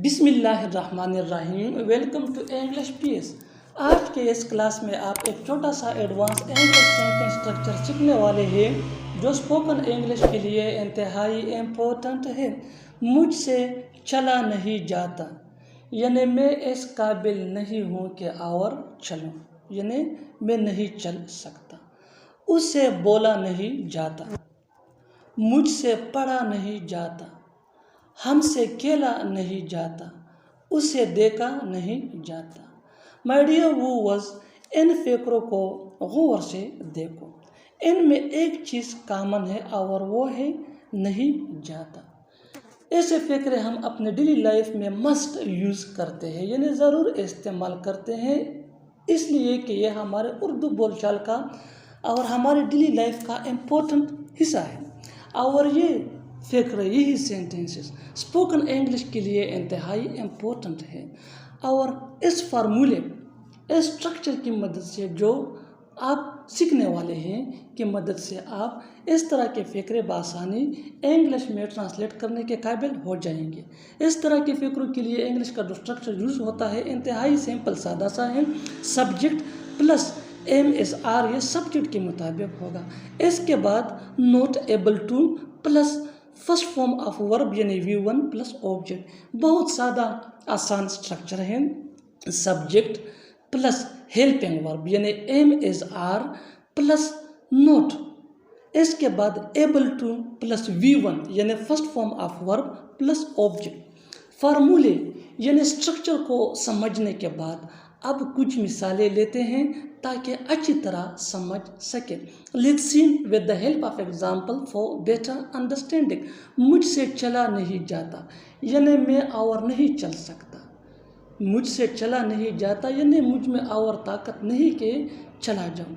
बिस्मिल्लाहिर्रहमानिर्रहीम। Welcome to English peace. आज के इस क्लास में आप एक छोटा सा एडवांस इंग्लिश सेंटेंस स्ट्रक्चर सीखने वाले हैं जो स्पोकन इंग्लिश के लिए इंतहाई इम्पोर्टेंट है। मुझसे चला नहीं जाता, यानी मैं इस काबिल नहीं हूँ कि और चलूँ, यानी मैं नहीं चल सकता। उससे बोला नहीं जाता, मुझसे पढ़ा नहीं जाता, हमसे खेला नहीं जाता, उसे देखा नहीं जाता। माय डियर व्यूअर्स, इन फ़िक्रों को गौर से देखो। इनमें एक चीज़ कॉमन है और वो है नहीं जाता। ऐसे फ़िक्रे हम अपने डेली लाइफ में मस्ट यूज़ करते हैं, यानी ज़रूर इस्तेमाल करते हैं, इसलिए कि ये हमारे उर्दू बोलचाल का और हमारे डेली लाइफ का इम्पोर्टेंट हिस्सा है। और ये फ़िक्र, यही सेंटेंसेस स्पोकन इंग्लिश के लिए इंतहाई इम्पोर्टेंट है। और इस फार्मूले, इस स्ट्रक्चर की मदद से जो आप सीखने वाले हैं की मदद से आप इस तरह के फ़िक्रे बआसानी इंग्लिश में ट्रांसलेट करने के काबिल हो जाएंगे। इस तरह के फ़िक्रों के लिए इंग्लिश का जो स्ट्रक्चर यूज़ होता है इंतहाई सिंपल सादा सा है। सब्जेक्ट प्लस MSR, ये सब्जेक्ट के मुताबिक होगा। इसके बाद not able two plus first form of verb यानी V1 प्लस ऑब्जेक्ट। बहुत सादा आसान स्ट्रक्चर है। सब्जेक्ट प्लस हेल्पिंग वर्ब यानी MSR प्लस नोट। इसके बाद एबल टू प्लस V1 यानी first form of verb plus object. फार्मूले यानी स्ट्रक्चर को समझने के बाद अब कुछ मिसालें लेते हैं ताकि अच्छी तरह समझ सके। Let's see with the help of example for better understanding. मुझसे चला नहीं जाता, यानी मैं और नहीं चल सकता। मुझसे चला नहीं जाता यानी मुझ में और ताकत नहीं कि चला जाऊं।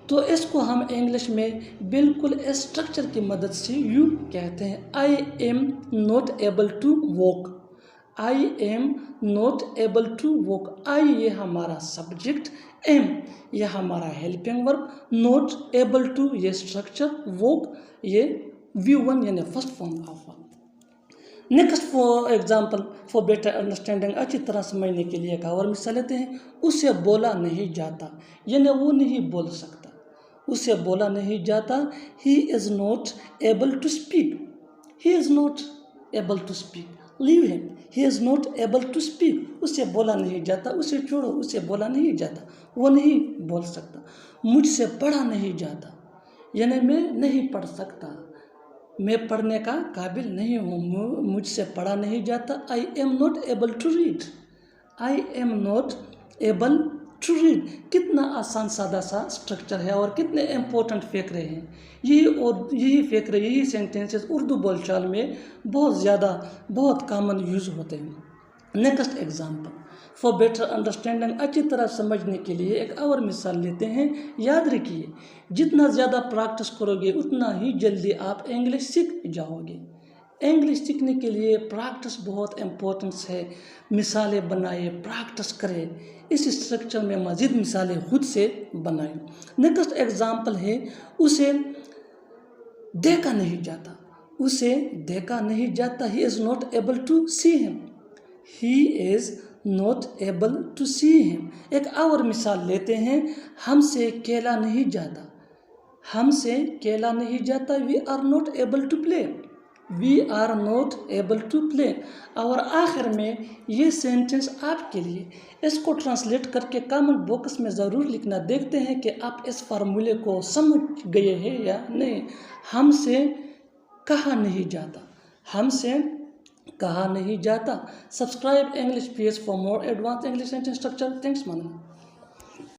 तो इसको हम इंग्लिश में बिल्कुल इस स्ट्रक्चर की मदद से यूँ कहते हैं, I am not able to walk. I am not able to walk. I ये हमारा सब्जेक्ट, एम ये हमारा helping verb, not able to ये स्ट्रक्चर, वॉक ये V1 यानी first form of verb. Next for example for better understanding, अच्छी तरह समझने के लिए एक और मिसाल लेते हैं। उसे बोला नहीं जाता, यानी वो नहीं बोल सकता। उसे बोला नहीं जाता। He is not able to speak. He is not able to speak. Leave him, he is not able to speak. उसे बोला नहीं जाता, उसे छोड़ो, उसे बोला नहीं जाता, वो नहीं बोल सकता। मुझसे पढ़ा नहीं जाता, यानी मैं नहीं पढ़ सकता, मैं पढ़ने का काबिल नहीं हूँ, मुझसे पढ़ा नहीं जाता। I am not able to read. I am not able to read. कितना आसान सादा सा स्ट्रक्चर है और कितने इम्पोर्टेंट फ़िक्रे हैं। यही फ़िक्रे, यही सेंटेंसेस उर्दू बोलचाल में बहुत ज़्यादा, बहुत कॉमन यूज़ होते हैं। Next example for better understanding, अच्छी तरह समझने के लिए एक और मिसाल लेते हैं। याद रखिए, जितना ज़्यादा प्रैक्टिस करोगे उतना ही जल्दी आप इंग्लिश सीख जाओगे। इंग्लिश सीखने के लिए प्रैक्टिस बहुत इम्पोर्टेंस है। मिसालें बनाए, प्रैक्टिस करें। इस स्ट्रक्चर में मज़ीद मिसालें खुद से बनाएं। नेक्स्ट एग्जाम्पल है, उसे देखा नहीं जाता। उसे देखा नहीं जाता। He is not able to see him. He is not able to see him. एक और मिसाल लेते हैं। हमसे खेला नहीं जाता। हमसे खेला नहीं जाता। We are not able to play. We are not able to play. और आखिर में ये सेंटेंस आपके लिए, इसको ट्रांसलेट करके कमेंट बॉक्स में ज़रूर लिखना। देखते हैं कि आप इस फार्मूले को समझ गए हैं या नहीं। हमसे कहा नहीं जाता। हमसे कहा नहीं जाता। Subscribe English peace for more advance English sentence structure. Thanks माना।